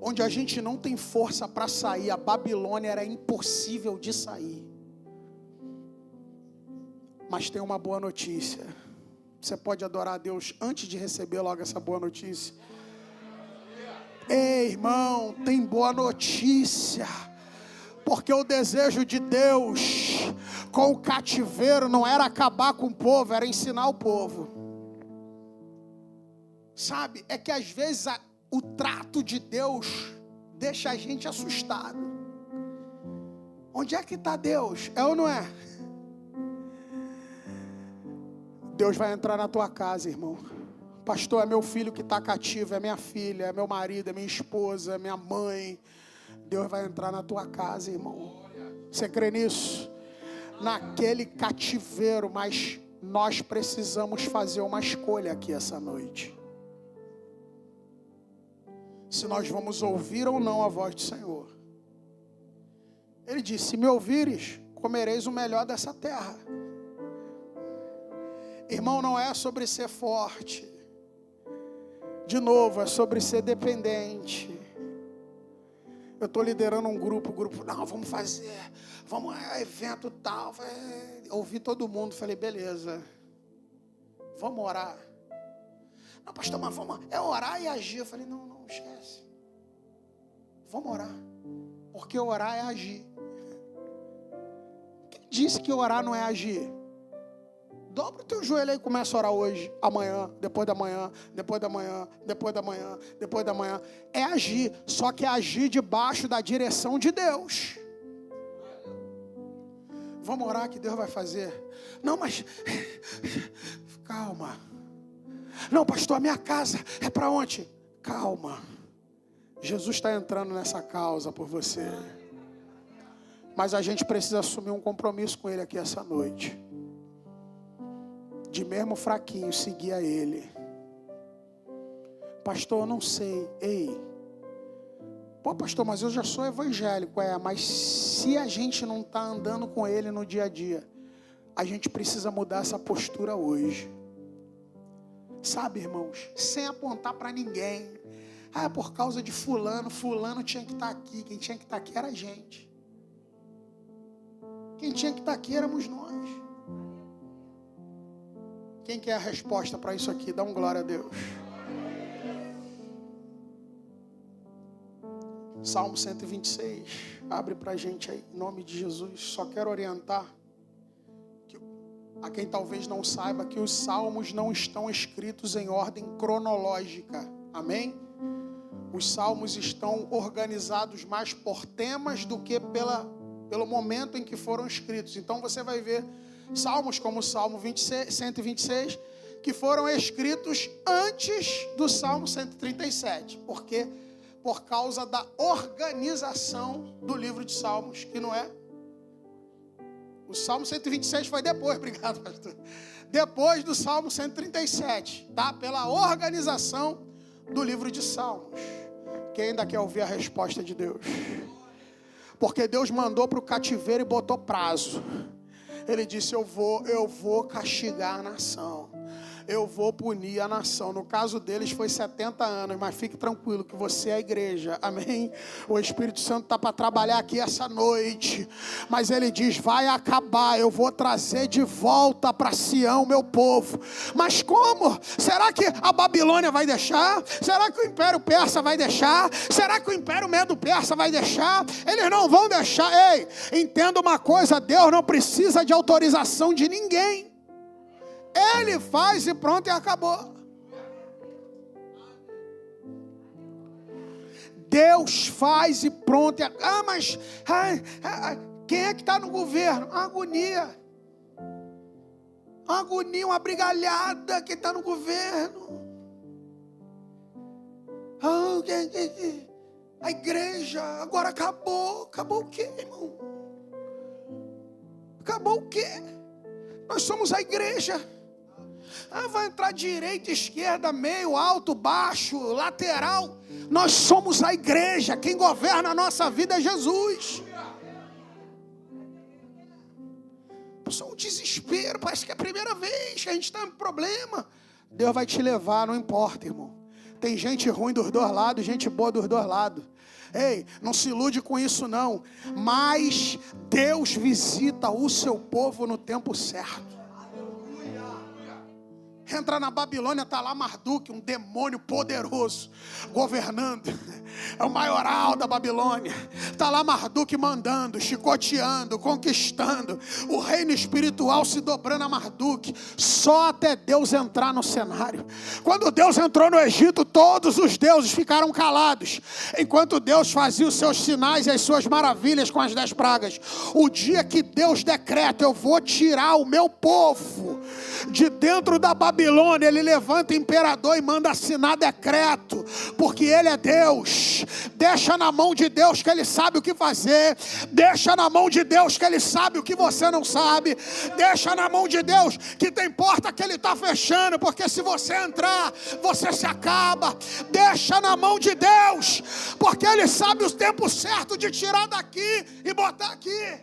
Speaker 2: onde a gente não tem força para sair. A Babilônia era impossível de sair. Mas tem uma boa notícia. Você pode adorar a Deus antes de receber logo essa boa notícia. Ei, irmão, tem boa notícia. Porque o desejo de Deus com o cativeiro não era acabar com o povo, era ensinar o povo. Sabe, é que às vezes o trato de Deus deixa a gente assustado. Onde é que está Deus? É ou não é? Deus vai entrar na tua casa, irmão. Pastor, é meu filho que está cativo, é minha filha, é meu marido, é minha esposa, é minha mãe. Deus vai entrar na tua casa, irmão. Você crê nisso? Naquele cativeiro, mas nós precisamos fazer uma escolha aqui essa noite. Se nós vamos ouvir ou não a voz do Senhor. Ele disse, se me ouvires, comereis o melhor dessa terra. Irmão, não é sobre ser forte. De novo, é sobre ser dependente. Eu estou liderando um grupo, não, vamos fazer, vamos, evento tal. Ouvi todo mundo, falei, beleza, vamos orar. Não, pastor, mas vamos, é orar e agir. Eu falei, não, esquece. Vamos orar, porque orar é agir. Quem disse que orar não é agir? Dobra o teu joelho aí e começa a orar hoje, amanhã, depois da manhã, depois da manhã, depois da manhã, depois da manhã. É agir, só que é agir debaixo da direção de Deus. Vamos orar que Deus vai fazer. Não, mas calma. Não, pastor, a minha casa é para onde? Calma. Jesus está entrando nessa causa por você. Mas a gente precisa assumir um compromisso com Ele aqui essa noite. De mesmo fraquinho, seguir a Ele. Pastor, eu não sei. Ei. Pô, pastor, mas eu já sou evangélico. Mas se a gente não está andando com Ele no dia a dia, a gente precisa mudar essa postura hoje. Sabe, irmãos? Sem apontar para ninguém. Por causa de fulano tinha que estar aqui. Quem tinha que estar aqui era a gente. Quem tinha que estar aqui éramos nós. Quem quer a resposta para isso aqui? Dá um glória a Deus. Salmo 126. Abre para a gente aí, em nome de Jesus. Só quero orientar a quem talvez não saiba que os salmos não estão escritos em ordem cronológica. Amém? Os salmos estão organizados mais por temas do que pelo momento em que foram escritos. Então você vai ver salmos como o Salmo 126, que foram escritos antes do Salmo 137. Por quê? Por causa da organização do livro de Salmos, que não é. O Salmo 126 foi depois, obrigado, pastor. Depois do Salmo 137, tá? Pela organização do livro de Salmos. Quem ainda quer ouvir a resposta de Deus? Porque Deus mandou para o cativeiro e botou prazo. Ele disse, eu vou castigar a nação. Eu vou punir a nação. No caso deles foi 70 anos, mas fique tranquilo que você é a igreja, amém? O Espírito Santo está para trabalhar aqui essa noite, mas ele diz, vai acabar, eu vou trazer de volta para Sião meu povo. Mas como? Será que a Babilônia vai deixar? Será que o Império Persa vai deixar? Será que o Império Medo-Persa vai deixar? Eles não vão deixar. Ei, entenda uma coisa, Deus não precisa de autorização de ninguém. Ele faz e pronto, e acabou. Deus faz e pronto. Mas quem é que está no governo? Agonia, uma brigalhada que está no governo. A igreja agora acabou. Acabou o quê, irmão? Acabou o quê? Nós somos a igreja. Vai entrar direita, esquerda, meio, alto, baixo, lateral. Nós somos a igreja. Quem governa a nossa vida é Jesus. Só um desespero. Parece que é a primeira vez que a gente está em problema. Deus vai te levar, não importa, irmão. Tem gente ruim dos dois lados, gente boa dos dois lados. Ei, não se ilude com isso não. Mas Deus visita o seu povo no tempo certo. Entra na Babilônia, está lá Marduk, um demônio poderoso, governando. É o maioral da Babilônia. Está lá Marduk mandando, chicoteando, conquistando. O reino espiritual se dobrando a Marduk. Só até Deus entrar no cenário. Quando Deus entrou no Egito, todos os deuses ficaram calados. Enquanto Deus fazia os seus sinais e as suas maravilhas com as 10 pragas. O dia que Deus decreta, eu vou tirar o meu povo de dentro da Babilônia, ele levanta imperador e manda assinar decreto, porque ele é Deus. Deixa na mão de Deus que ele sabe o que fazer. Deixa na mão de Deus que ele sabe o que você não sabe. Deixa na mão de Deus que tem porta que ele está fechando, porque se você entrar, você se acaba. Deixa na mão de Deus, porque ele sabe o tempo certo de tirar daqui e botar aqui.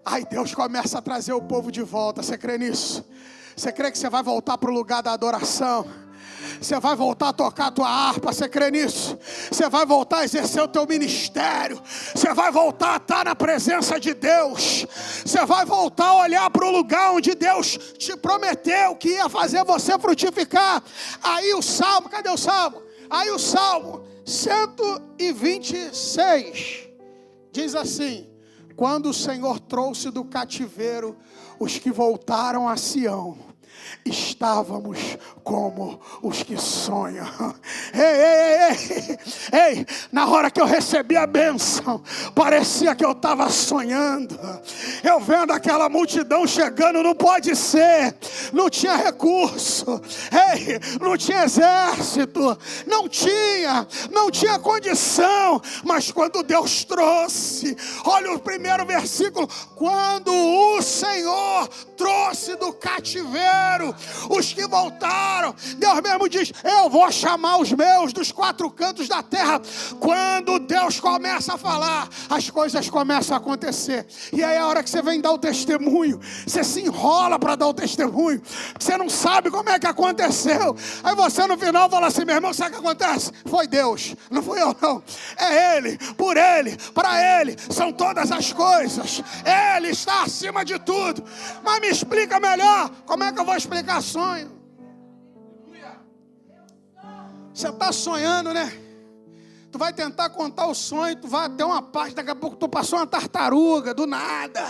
Speaker 2: Aí Deus começa a trazer o povo de volta. Você crê nisso? Você crê que você vai voltar para o lugar da adoração? Você vai voltar a tocar a tua harpa, você crê nisso? Você vai voltar a exercer o teu ministério. Você vai voltar a estar na presença de Deus. Você vai voltar a olhar para o lugar onde Deus te prometeu que ia fazer você frutificar. Aí o Salmo, cadê o Salmo? Aí o Salmo 126 diz assim: quando o Senhor trouxe do cativeiro os que voltaram a Sião, estávamos como os que sonham. Ei, na hora que eu recebi a bênção, parecia que eu estava sonhando. Eu vendo aquela multidão chegando, não pode ser, não tinha recurso, não tinha exército, não tinha condição, mas quando Deus trouxe, olha o primeiro versículo, quando o Senhor trouxe do cativeiro os que voltaram, Deus mesmo diz: eu vou chamar os meus dos quatro cantos da terra. Quando Deus começa a falar, as coisas começam a acontecer. E aí a hora que você vem dar o testemunho, você se enrola para dar o testemunho, você não sabe como é que aconteceu. Aí você no final fala assim: meu irmão, sabe o que acontece? Foi Deus, não fui eu não. É Ele, por Ele, para Ele são todas as coisas. Ele está acima de tudo. Mas me explica melhor, como é que eu vou explicar sonho? Você está sonhando, né? Tu vai tentar contar o sonho, tu vai até uma parte, daqui a pouco tu passou uma tartaruga, do nada.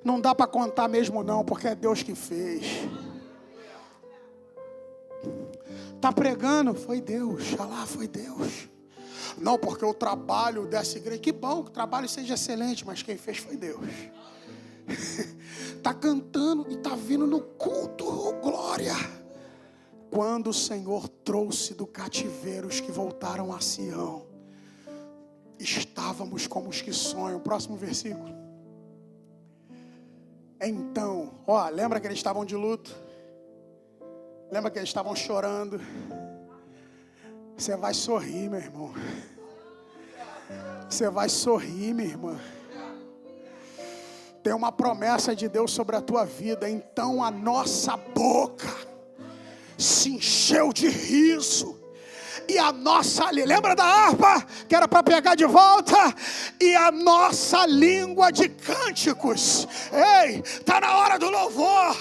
Speaker 2: Não dá para contar mesmo não, porque é Deus que fez. Tá pregando? Foi Deus, lá foi Deus. Não, porque o trabalho dessa igreja, que bom que o trabalho seja excelente, mas quem fez foi Deus. Tá cantando e tá vindo no culto, oh, glória. Quando o Senhor trouxe do cativeiro os que voltaram a Sião, estávamos como os que sonham. Próximo versículo. Então, lembra que eles estavam de luto? Lembra que eles estavam chorando? Você vai sorrir, meu irmão. Você vai sorrir, minha irmã. Tem uma promessa de Deus sobre a tua vida. Então a nossa boca se encheu de riso. E a nossa, lembra da harpa que era para pegar de volta? E a nossa língua de cânticos. Ei, tá na hora do louvor,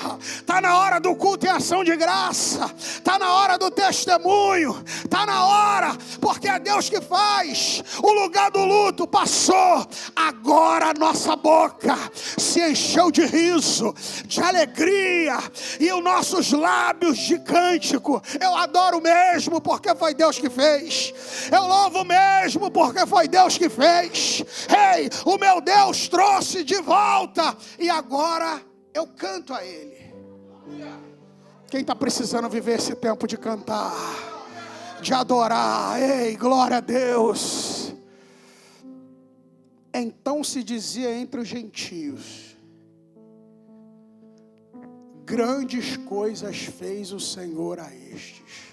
Speaker 2: tá na hora do culto e ação de graça, tá na hora do testemunho, tá na hora, porque é Deus que faz. O lugar do luto passou, agora a nossa boca se encheu de riso, de alegria, e os nossos lábios de cântico. Eu adoro mesmo, porque foi Deus que fez. Eu louvo mesmo, porque foi Deus que fez. Ei, o meu Deus trouxe de volta, e agora eu canto a Ele. Quem está precisando viver esse tempo de cantar, de adorar? Ei, glória a Deus. Então se dizia entre os gentios: grandes coisas fez o Senhor a estes.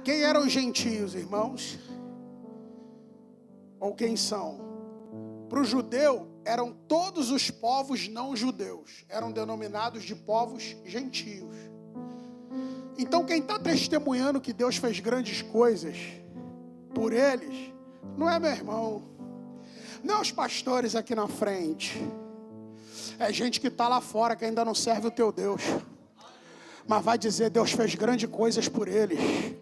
Speaker 2: Quem eram os gentios, irmãos? Ou quem são? Para o judeu, eram todos os povos não judeus. Eram denominados de povos gentios. Então quem está testemunhando que Deus fez grandes coisas por eles, não é meu irmão, não é os pastores aqui na frente. É gente que está lá fora, que ainda não serve o teu Deus, mas vai dizer: Deus fez grandes coisas por eles.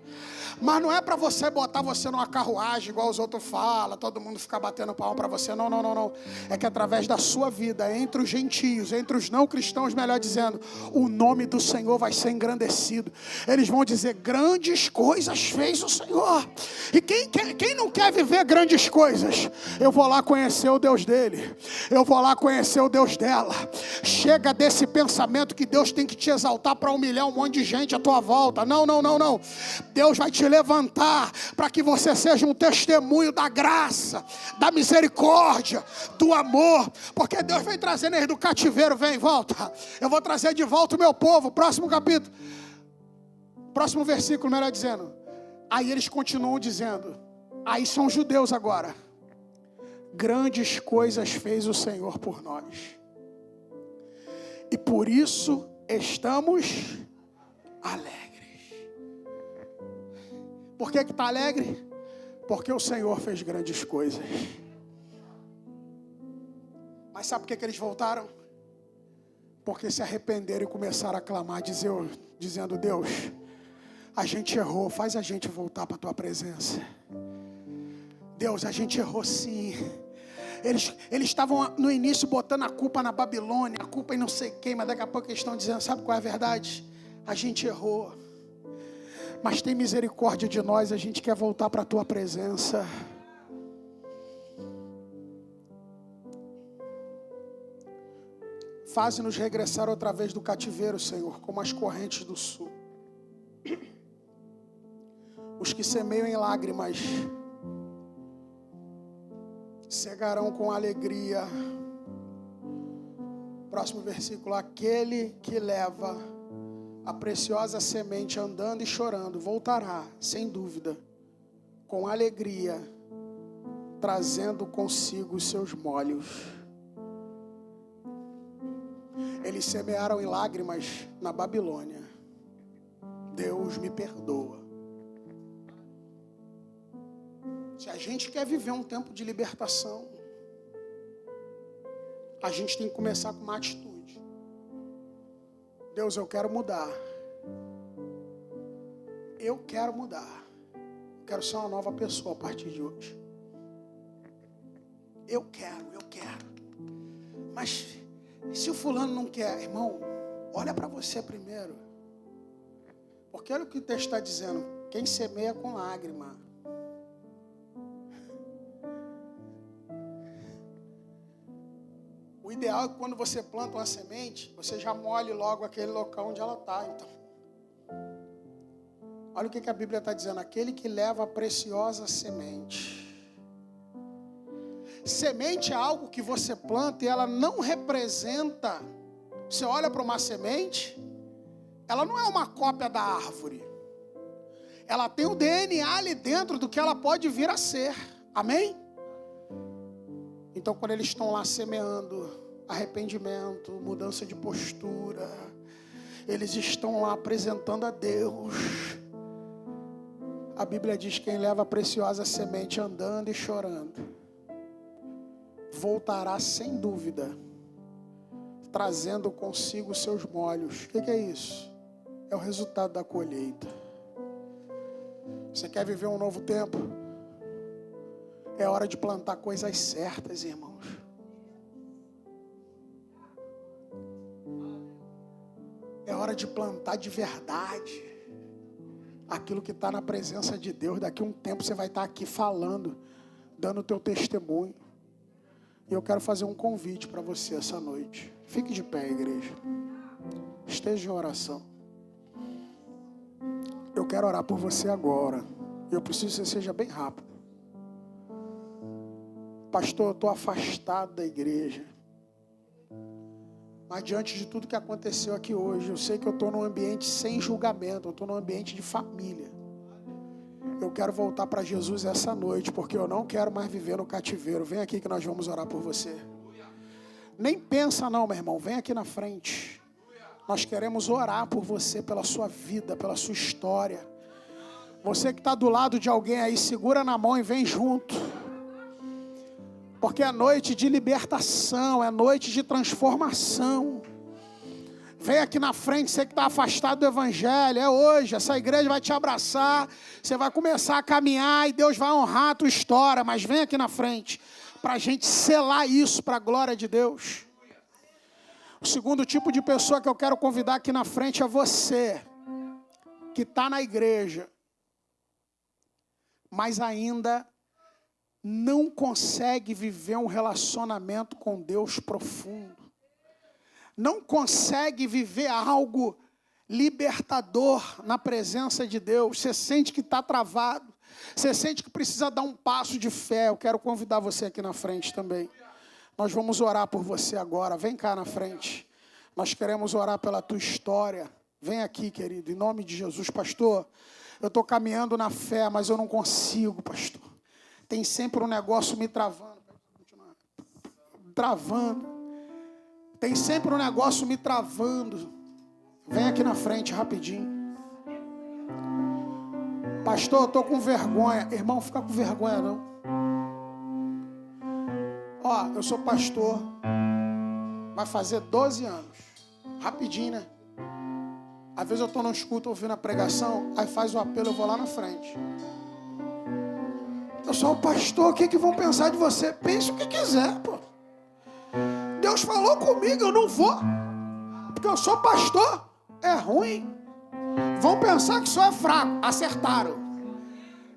Speaker 2: Mas não é para você botar você numa carruagem igual os outros falam, todo mundo ficar batendo palma para você. Não. É que através da sua vida, entre os gentios, entre os não cristãos, melhor dizendo, o nome do Senhor vai ser engrandecido. Eles vão dizer: grandes coisas fez o Senhor. E quem não quer viver grandes coisas? Eu vou lá conhecer o Deus dele, eu vou lá conhecer o Deus dela. Chega desse pensamento que Deus tem que te exaltar para humilhar um monte de gente à tua volta. Não. Deus vai te levantar para que você seja um testemunho da graça, da misericórdia, do amor, porque Deus vem trazendo eles do cativeiro. Vem, volta, eu vou trazer de volta o meu povo. Próximo capítulo, próximo versículo, melhor dizendo. Aí eles continuam dizendo, aí são judeus agora: grandes coisas fez o Senhor por nós, e por isso estamos alegres. Por que está alegre? Porque o Senhor fez grandes coisas. Mas sabe por que eles voltaram? Porque se arrependeram e começaram a clamar, dizendo: Deus, a gente errou, faz a gente voltar para a tua presença. Deus, a gente errou sim. Eles estavam no início botando a culpa na Babilônia, a culpa em não sei quem, mas daqui a pouco eles estão dizendo: sabe qual é a verdade? A gente errou, mas tem misericórdia de nós, a gente quer voltar para a tua presença. Faze-nos regressar outra vez do cativeiro, Senhor, como as correntes do sul. Os que semeiam em lágrimas cegarão com alegria. Próximo versículo: aquele que leva a preciosa semente andando e chorando voltará, sem dúvida, com alegria, trazendo consigo os seus molhos. Eles semearam em lágrimas na Babilônia. Deus me perdoa. Se a gente quer viver um tempo de libertação, a gente tem que começar com uma atitude. Deus, eu quero mudar. Eu quero mudar. Eu quero ser uma nova pessoa a partir de hoje. Eu quero. Mas se o fulano não quer, irmão, olha para você primeiro. Porque olha o que o texto está dizendo: quem semeia com lágrima. O ideal é que quando você planta uma semente, você já molhe logo aquele local onde ela está. Então, olha o que a Bíblia está dizendo: aquele que leva a preciosa semente. Semente é algo que você planta e ela não representa. Você olha para uma semente, ela não é uma cópia da árvore. Ela tem o DNA ali dentro do que ela pode vir a ser. Amém? Então, quando eles estão lá semeando arrependimento, mudança de postura, eles estão lá apresentando a Deus. A Bíblia diz: quem leva a preciosa semente andando e chorando, voltará sem dúvida, trazendo consigo os seus molhos. O que é isso? É o resultado da colheita. Você quer viver um novo tempo? É hora de plantar coisas certas, irmãos. É hora de plantar de verdade aquilo que está na presença de Deus. Daqui a um tempo você vai estar aqui falando, dando o teu testemunho. E eu quero fazer um convite para você essa noite. Fique de pé, igreja. Esteja em oração. Eu quero orar por você agora. Eu preciso que você seja bem rápido. Pastor, eu estou afastado da igreja. Mas diante de tudo que aconteceu aqui hoje, eu sei que eu estou num ambiente sem julgamento. Eu estou num ambiente de família. Eu quero voltar para Jesus essa noite, porque eu não quero mais viver no cativeiro. Vem aqui que nós vamos orar por você. Nem pensa não, meu irmão. Vem aqui na frente. Nós queremos orar por você, pela sua vida, pela sua história. Você que está do lado de alguém aí, segura na mão e vem junto. Porque é noite de libertação, é noite de transformação. Vem aqui na frente, você que está afastado do Evangelho, é hoje, essa igreja vai te abraçar, você vai começar a caminhar e Deus vai honrar a tua história, mas vem aqui na frente, para a gente selar isso para a glória de Deus. O segundo tipo de pessoa que eu quero convidar aqui na frente é você, que está na igreja, mas ainda não consegue viver um relacionamento com Deus profundo. Não consegue viver algo libertador na presença de Deus. Você sente que está travado. Você sente que precisa dar um passo de fé. Eu quero convidar você aqui na frente também. Nós vamos orar por você agora. Vem cá na frente. Nós queremos orar pela tua história. Vem aqui, querido, em nome de Jesus. Pastor, eu estou caminhando na fé, mas eu não consigo, pastor. Tem sempre um negócio me travando. Tem sempre um negócio me travando. Vem aqui na frente rapidinho. Pastor, eu estou com vergonha. Irmão, fica com vergonha não. Ó, eu sou pastor. Vai fazer 12 anos. Rapidinho, né? Às vezes eu estou nos cultos ouvindo a pregação, aí faz o apelo, eu vou lá na frente. Eu sou o pastor, o que vão pensar de você? Pense o que quiser, pô. Deus falou comigo, eu não vou. Porque eu sou pastor. É ruim. Vão pensar que só é fraco. Acertaram.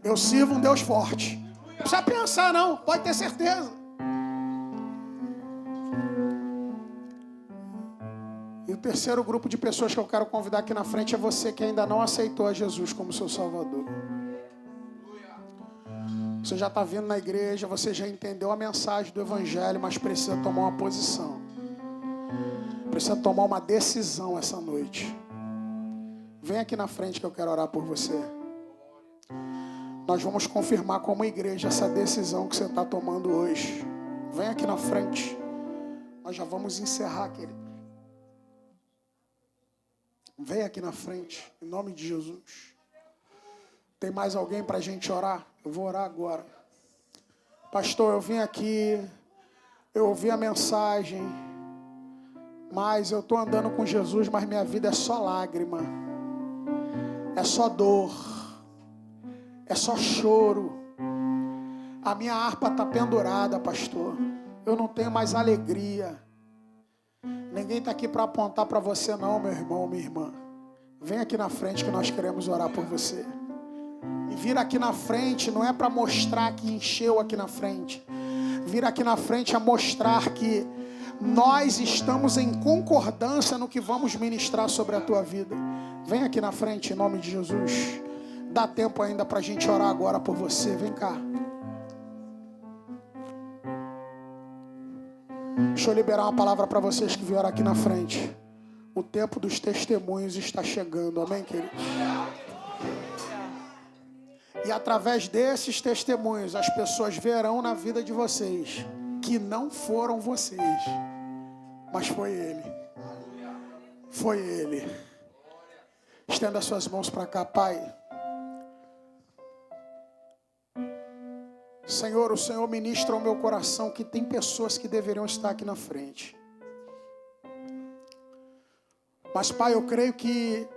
Speaker 2: Eu sirvo um Deus forte. Não precisa pensar não, pode ter certeza. E o terceiro grupo de pessoas que eu quero convidar aqui na frente é você que ainda não aceitou a Jesus como seu Salvador. Você já está vindo na igreja, você já entendeu a mensagem do Evangelho, mas precisa tomar uma posição. Precisa tomar uma decisão essa noite. Vem aqui na frente que eu quero orar por você. Nós vamos confirmar como igreja essa decisão que você está tomando hoje. Vem aqui na frente. Nós já vamos encerrar, querido. Vem aqui na frente, em nome de Jesus. Tem mais alguém para a gente orar? Eu vou orar agora. Pastor, eu vim aqui, eu ouvi a mensagem, mas eu estou andando com Jesus, mas minha vida é só lágrima, é só dor, é só choro. A minha harpa está pendurada, pastor. Eu não tenho mais alegria. Ninguém está aqui para apontar para você não, meu irmão, minha irmã. Vem aqui na frente que nós queremos orar por você. E vir aqui na frente não é para mostrar que encheu aqui na frente. Vir aqui na frente é mostrar que nós estamos em concordância no que vamos ministrar sobre a tua vida. Vem aqui na frente em nome de Jesus. Dá tempo ainda para a gente orar agora por você. Vem cá. Deixa eu liberar uma palavra para vocês que vieram aqui na frente. O tempo dos testemunhos está chegando. Amém, queridos? E através desses testemunhos, as pessoas verão na vida de vocês que não foram vocês, mas foi Ele. Foi Ele. Estenda suas mãos para cá, Pai. Senhor, o Senhor ministra ao meu coração que tem pessoas que deveriam estar aqui na frente. Mas, Pai, eu creio que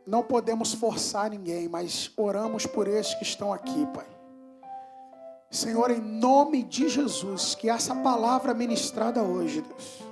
Speaker 2: não podemos forçar ninguém, mas oramos por esses que estão aqui, Pai. Senhor, em nome de Jesus, que essa palavra ministrada hoje, Deus.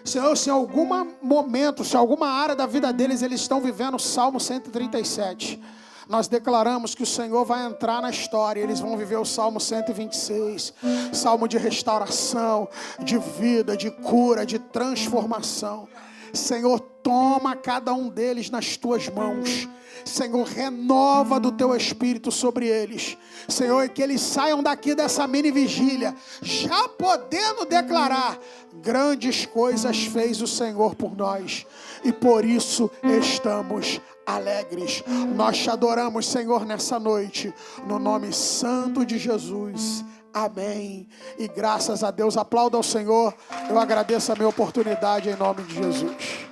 Speaker 2: Senhor, se em algum momento, se em alguma área da vida deles, eles estão vivendo o Salmo 137, nós declaramos que o Senhor vai entrar na história. Eles vão viver o Salmo 126. Salmo de restauração, de vida, de cura, de transformação. Senhor, toma cada um deles nas tuas mãos. Senhor, renova do teu Espírito sobre eles. Senhor, e que eles saiam daqui dessa mini vigília, já podendo declarar: grandes coisas fez o Senhor por nós, e por isso estamos alegres. Nós te adoramos, Senhor, nessa noite, no nome santo de Jesus. Amém. E graças a Deus, aplauda ao Senhor. Eu agradeço a minha oportunidade em nome de Jesus.